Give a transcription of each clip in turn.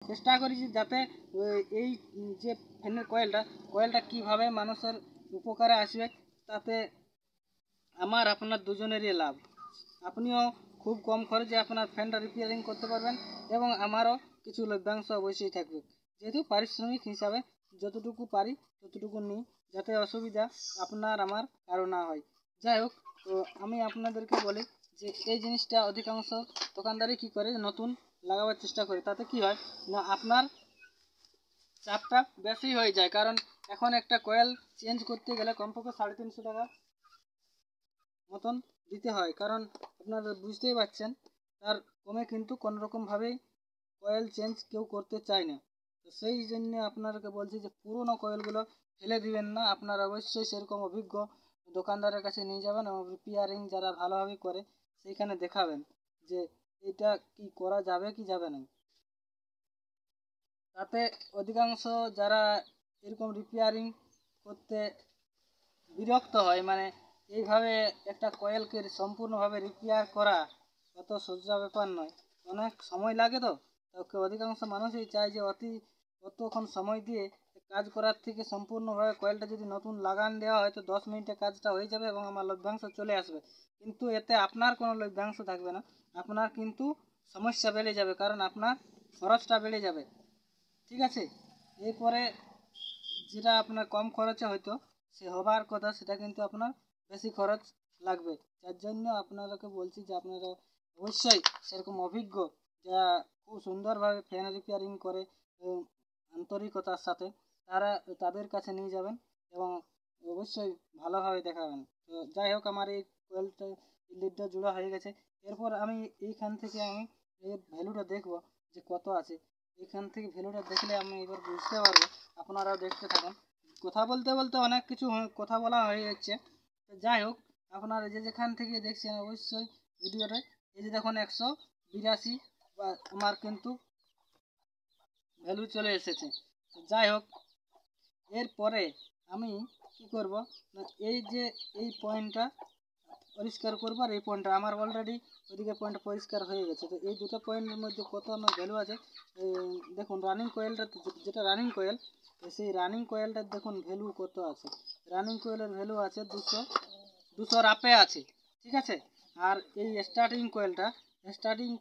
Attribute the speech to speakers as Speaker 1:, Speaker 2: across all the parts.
Speaker 1: চেষ্টা করেছি যাতে এই যে ফ্যানের কয়েলটা কীভাবে মানুষের উপকারে আসবে, তাতে আমার আপনার দুজনেরই লাভ। আপনিও খুব কম খরচে আপনার ফ্যানটা রিপেয়ারিং করতে পারবেন এবং আমারও কিছু লভ্যাংশ অবশ্যই থাকবে। যেহেতু পারিশ্রমিক হিসাবে যতটুকু পারি ততটুকু নিই, যাতে অসুবিধা আপনার আমার কারো না হয়। যাই হোক, তো আমি আপনাদেরকে বলি যে এই জিনিসটা অধিকাংশ দোকানদারই কী করে, নতুন লাগাবার চেষ্টা করে। তাতে কি হয় না, আপনার চাপটা বেশি হয়ে যায়। কারণ এখন একটা কয়েল চেঞ্জ করতে গেলে কমপক্ষে 350 টাকা মতন দিতে হয়। কারণ আপনারা বুঝতেই পারছেন, তার কমে কিন্তু কোনোরকমভাবেই কয়েল চেঞ্জ কেউ করতে চায় না। তো সেই জন্য আপনাদেরকে বলছি যে পুরনো কয়েলগুলো ফেলে দিবেন না। আপনারা অবশ্যই সেরকম অভিজ্ঞ দোকানদারের কাছে নিয়ে যাবেন এবং রিপেয়ারিং যারা ভালোভাবে করে সেইখানে দেখাবেন যে এটা কি করা যাবে কি যাবে না। তাতে অধিকাংশ যারা এরকম রিপেয়ারিং করতে বিরক্ত হয়, মানে এইভাবে একটা কয়েলকে সম্পূর্ণভাবে রিপেয়ার করা অত সোজা ব্যাপার নয়, অনেক সময় লাগে। তো অধিকাংশ মানুষই চায় যে অতক্ষণ সময় দিয়ে কাজ করার থেকে সম্পূর্ণভাবে কয়েলটা যদি নতুন লাগান দেওয়া হয় তো 10 মিনিটে কাজটা হয়ে যাবে এবং আমার লভ্যাংশ চলে আসবে। কিন্তু এতে আপনার কোনো লভ্যাংশ থাকবে না, আপনার কিন্তু সমস্যা বেড়ে যাবে, কারণ আপনার খরচটা বেড়ে যাবে। ঠিক আছে, এরপরে যেটা আপনার কম খরচে হয়তো সে হবার কথা, সেটা কিন্তু আপনার বেশি খরচ লাগবে। যার জন্য আপনাদেরকে বলছি যে আপনারা অবশ্যই সেরকম অভিজ্ঞ, যা খুব সুন্দরভাবে ফ্যান রিপেয়ারিং করে আন্তরিকতার সাথে, তাদের কাছে নিয়ে যাবেন এবং অবশ্যই ভালোভাবে দেখাবেন। তো যাই হোক, আমার এই কোয়েলটা লিডটা জোড়া হয়ে গেছে। এরপর আমি এইখান থেকে আমি এর ভ্যালুটা দেখব যে কত আছে। এখান থেকে ভ্যালুটা দেখলে আমি এবার বুঝতে পারবো। আপনারাও দেখতে থাকুন। কথা বলতে বলতে অনেক কিছু কথা বলা হয়ে যাচ্ছে। তো যাই হোক, আপনারা যেখান থেকে দেখছেন অবশ্যই ভিডিওটা, এই যে দেখুন 182 বা আমার কিন্তু ভ্যালু চলে এসেছে। তো যাই হোক, এরপরে আমি কি করব না, এই যে এই পয়েন্টটা পরিষ্কার করবো, আর এই পয়েন্টটা আমার অলরেডি ওইদিকে পয়েন্টটা পরিষ্কার হয়ে গেছে। তো এই দুটো পয়েন্টের মধ্যে কত আমার ভ্যালু আছে দেখুন। রানিং কোয়েলটা, যেটা রানিং কোয়েল, সেই রানিং কোয়েলটার দেখুন ভ্যালু কত আছে। রানিং কোয়েলের ভ্যালু আছে 200 আপে আছে। ঠিক আছে, আর এই স্টার্টিং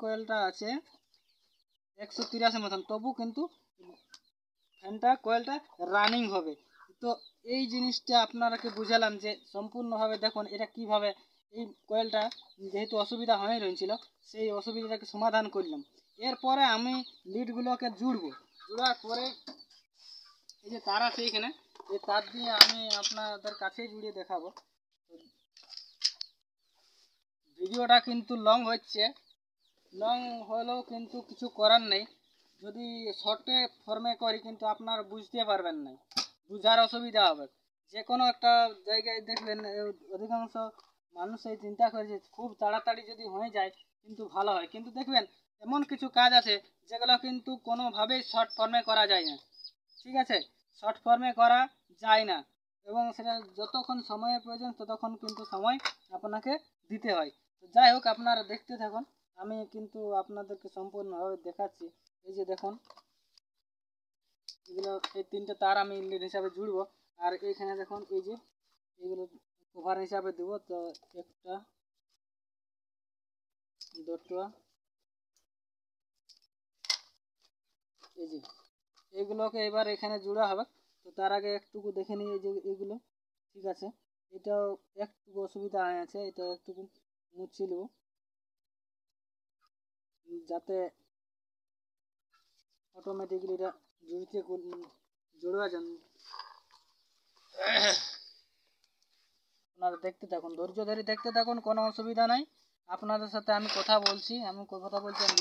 Speaker 1: কোয়েলটা আছে 183 মতন। তবু কিন্তু ফ্যানটা কোয়েলটা রানিং হবে। তো এই জিনিসটা আপনারাকে বুঝালাম যে সম্পূর্ণভাবে দেখুন এটা কিভাবে এই কোয়েলটা যেহেতু অসুবিধা হয়ে রয়েছিল, সেই অসুবিধাটাকে সমাধান করলাম। এরপরে আমি লিডগুলোকে জোড়ার পরে এই যে তার আছে এখানে, এই তার দিয়ে আমি আপনাদের কাছেই জুড়ে দেখাবো। ভিডিওটা কিন্তু লং হচ্ছে, লং হলেও কিন্তু কিছু করার নেই। যদি শর্টে ফর্মে করি কিন্তু আপনারা বুঝতে পারবেন না, বুঝার অসুবিধা হবে। যে কোনো একটা জায়গায় দেখবেন অধিকাংশ মানুষ এই চিন্তা করে যে খুব তাড়াতাড়ি যদি হয়ে যায় কিন্তু ভালো হয়, কিন্তু দেখবেন এমন কিছু কাজ আছে যেগুলো কিন্তু কোনোভাবেই শর্ট ফর্মে করা যায় না। ঠিক আছে, শর্ট ফর্মে করা যায় না এবং সেটা যতক্ষণ সময়ের প্রয়োজন ততক্ষণ কিন্তু সময় আপনাকে দিতে হয়। তো যাই হোক, আপনারা দেখতে থাকুন, আমি কিন্তু আপনাদেরকে সম্পূর্ণভাবে দেখাচ্ছি। এই যে দেখুন, এগুলো এই তিনটে তার আমি ইনলেট হিসাবে জুড়বো, আর এইখানে দেখুন এই যে এগুলো কভার হিসাবে দেবো। তো একটা, দুটো, এই যে এগুলোকে এবার এখানে জোড়া হবে। তো তার আগে একটুকু দেখে নিই এই যে এগুলো ঠিক আছে। এটাও একটু অসুবিধা হয়ে আছে, এটা একটু মুছিল যাতে অটোমেটিকলি এটা জড়োয়া যান। আপনারা দেখতে থাকুন, ধৈর্য ধরে দেখতে থাকুন, কোনো অসুবিধা নাই। আপনাদের সাথে আমি কথা বলছি, আমি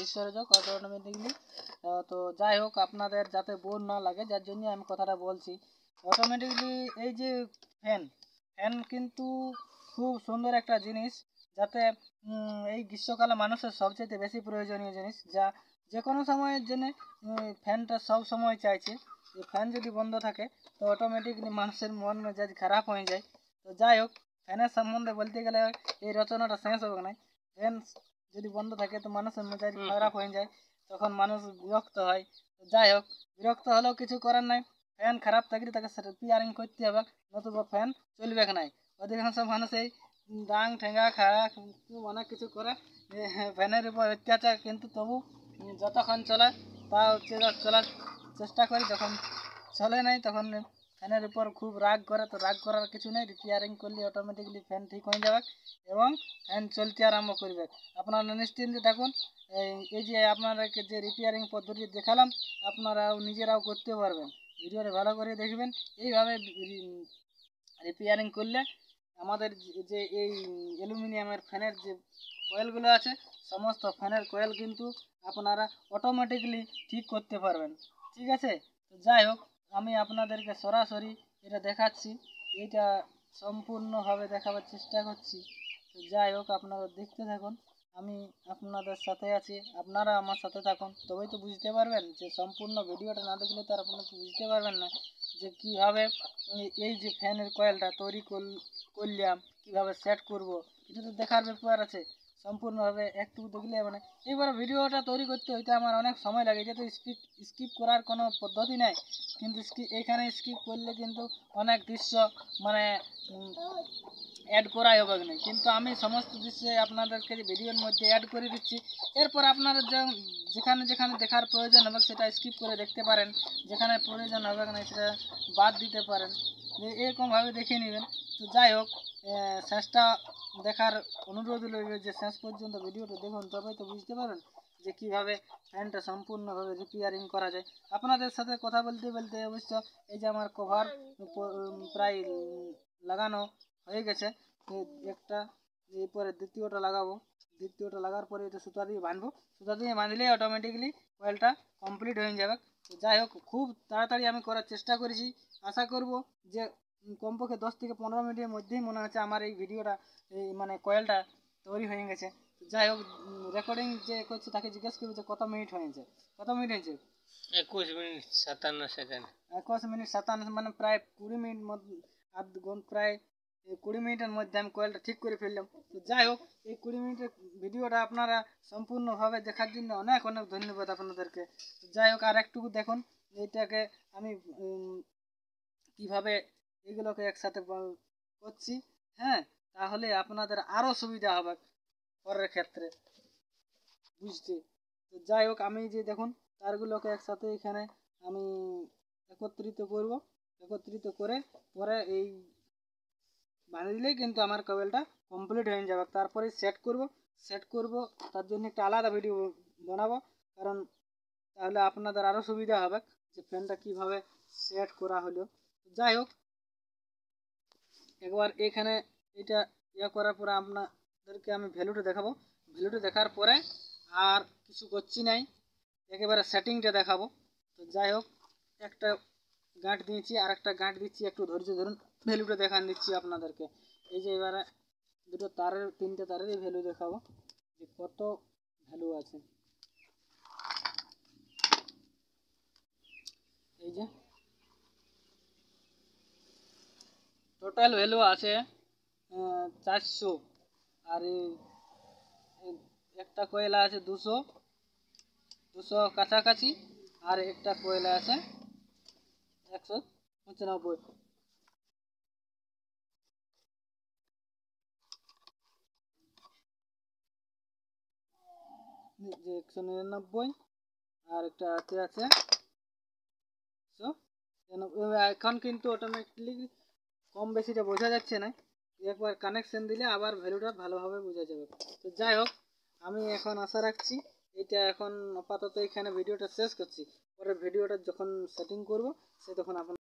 Speaker 1: বিশ্বাসযোগ অটোমেটিকলি। তো যাই হোক, আপনাদের যাতে বোর না লাগে যার জন্য আমি কথাটা বলছি। অটোমেটিকলি এই যে ফ্যান ফ্যান কিন্তু খুব সুন্দর একটা জিনিস, যাতে এই গ্রীষ্মকালে মানুষের সবচেয়ে বেশি প্রয়োজনীয় জিনিস, যা যে কোনো সময়ের জন্য ফ্যানটা সব সময় চাইছে। ফ্যান যদি বন্ধ থাকে তো অটোমেটিকলি মানুষের মন মেজাজ খারাপ হয়ে যায়। তো যাই হোক, ফ্যানের সম্বন্ধে বলতে গেলে এই রচনাটা শেষ হবে না। ফ্যান যদি বন্ধ থাকে তো মানুষের মেজাজ খারাপ হয়ে যায়, তখন মানুষ বিরক্ত হয়। যাই হোক, বিরক্ত হলেও কিছু করার নাই। ফ্যান খারাপ থাকলে তাকে রিপেয়ারিং করতে হবে, নতুবা ফ্যান চলবে না। অধিকাংশ মানুষ এই ডাং ঠেঙ্গা খাড়া অনেক কিছু করে ফ্যানের উপর অত্যাচার, কিন্তু তবু যতক্ষণ চলে তা হচ্ছে চলার চেষ্টা করি, যখন চলে নাই তখন ফ্যানের উপর খুব রাগ করে। তো রাগ করার কিছু নেই, রিপেয়ারিং করলে অটোমেটিকলি ফ্যান ঠিক হয়ে যাবে এবং ফ্যান চলতে আরম্ভ করবে। আপনারা নিশ্চিন্তে থাকুন। এই যে আপনাদেরকে যে রিপেয়ারিং পদ্ধতি দেখালাম, আপনারাও নিজেরাও করতে পারবেন। ভিডিওটা ভালো করে দেখবেন। এইভাবে রিপেয়ারিং করলে আমাদের যে এই অ্যালুমিনিয়ামের ফ্যানের যে কয়েলগুলো আছে, সমস্ত ফ্যানের কয়েল কিন্তু আপনারা অটোমেটিকলি ঠিক করতে পারবেন। ঠিক আছে, তো যাই হোক, আমি আপনাদেরকে সরাসরি এটা দেখাচ্ছি, এটা সম্পূর্ণভাবে দেখাবার চেষ্টা করছি। তো যাই হোক, আপনারা দেখতে থাকুন, আমি আপনাদের সাথে আছি, আপনারা আমার সাথে থাকুন, তবেই তো বুঝতে পারবেন। যে সম্পূর্ণ ভিডিওটা না দেখলে তো আর আপনারা বুঝতে পারবেন না যে কীভাবে এই যে ফ্যানের কয়েলটা তৈরি করলাম, কীভাবে সেট করব, এটা তো দেখার ব্যাপার আছে। সম্পূর্ণভাবে একটু দেখলে মানে এইবার ভিডিওটা তৈরি করতে হইতে আমার অনেক সময় লাগে, যেহেতু স্কিপ করার কোনো পদ্ধতি নাই, কিন্তু এখানে স্কিপ করলে কিন্তু অনেক দৃশ্য মানে অ্যাড করাই হবে না, কিন্তু আমি সমস্ত দৃশ্যে আপনাদেরকে ভিডিওর মধ্যে অ্যাড করে দিচ্ছি। এরপর আপনারা যেখানে যেখানে দেখার প্রয়োজন হবে সেটা স্কিপ করে দেখতে পারেন, যেখানে প্রয়োজন হবে না সেটা বাদ দিতে পারেন, এরকমভাবে দেখে নেবেন। তো যাই হোক, শেষটা দেখার অনুরোধ রইল যে শেষ পর্যন্ত ভিডিওটা দেখুন, তবেই তো বুঝতে পারবেন যে কীভাবে ফ্যানটা সম্পূর্ণভাবে রিপেয়ারিং করা যায়। আপনাদের সাথে কথা বলতে বলতে অবশ্য এই যে আমার কভার প্রায় লাগানো হয়ে গেছে। একটা এরপরে দ্বিতীয়টা লাগাবো, দ্বিতীয়টা লাগার পরে এটা সুতা দিয়ে বাঁধবো, সুতা দিয়ে বাঁধলে অটোমেটিকলি কয়েলটা কমপ্লিট হয়ে যাবে। তো যাই হোক, খুব তাড়াতাড়ি আমি করার চেষ্টা করেছি, আশা করব যে কমপক্ষে 10 থেকে 15 মিনিটের মধ্যেই মনে হচ্ছে আমার এই ভিডিওটা এই মানে কয়েলটা তৈরি হয়ে গেছে। যাই হোক, রেকর্ডিং যে করছে তাকে জিজ্ঞেস করবো যে কত মিনিট হয়েছে, কত মিনিট হয়েছে?
Speaker 2: 21 মিনিট 57 সেকেন্ড।
Speaker 1: 21 মিনিট 57, মানে প্রায় 20 মিনিট প্রায় 20 মিনিটের মধ্যে আমি কয়েলটা ঠিক করে ফেললাম। তো যাই হোক, এই 20 মিনিটের ভিডিওটা আপনারা সম্পূর্ণভাবে দেখার জন্য অনেক অনেক ধন্যবাদ আপনাদেরকে। যাই হোক, আর একটু দেখুন এইটাকে আমি কীভাবে এগুলোকে একসাথে করছি। হ্যাঁ, তাহলে আপনাদের আরও সুবিধা হবে পরের ক্ষেত্রে বুঝতে। তো যাই হোক, আমি যে দেখুন তারগুলোকে একসাথে এখানে আমি একত্রিত করব, একত্রিত করে পরে এই বানিয়ে দিলেই কিন্তু আমার কেবলটা কমপ্লিট হয়ে যাবে। তারপরে সেট করব, তার জন্য একটা আলাদা ভিডিও বানাবো, কারণ তাহলে আপনাদের আরও সুবিধা হবে যে ফ্যানটা কীভাবে সেট করা হলো। যাই হোক, একবার এখানে এটা করার পরে আপনাদেরকে আমি ভ্যালুটা দেখাবো। ভ্যালুটা দেখার পরে আর কিছু করছি নাই, একেবারে সেটিংটা দেখাবো। তো যাই হোক, একটা গাঁট দিয়েছি আর একটা গাঁট দিচ্ছি, একটু ধৈর্য ধরুন, ভ্যালুটা দেখান দিচ্ছি আপনাদেরকে। এই যে এবারে দুটো তারের 3টে তারেরই ভ্যালু দেখাবো যে কত ভ্যালু আছে। এই যে টোটাল ভ্যালু আছে 400, আর একটা কয়লা আছে 200 কাছাকাছি, আর একটা কয়লা আছে 195। যে 199, আর একটা আছে 193। এখন কিন্তু অটোমেটিকলি কম বেশিটা বোঝা যাচ্ছে না, একবার কানেকশন দিলে আবার ভ্যালুটা ভালোভাবে বোঝা যাবে। তো যাই হোক, আমি এখন আশা রাখছি এটা এখন আপাতত এখানে ভিডিওটা শেষ করছি। পরে ভিডিওটা যখন সেটিং করব সে তখন আপনার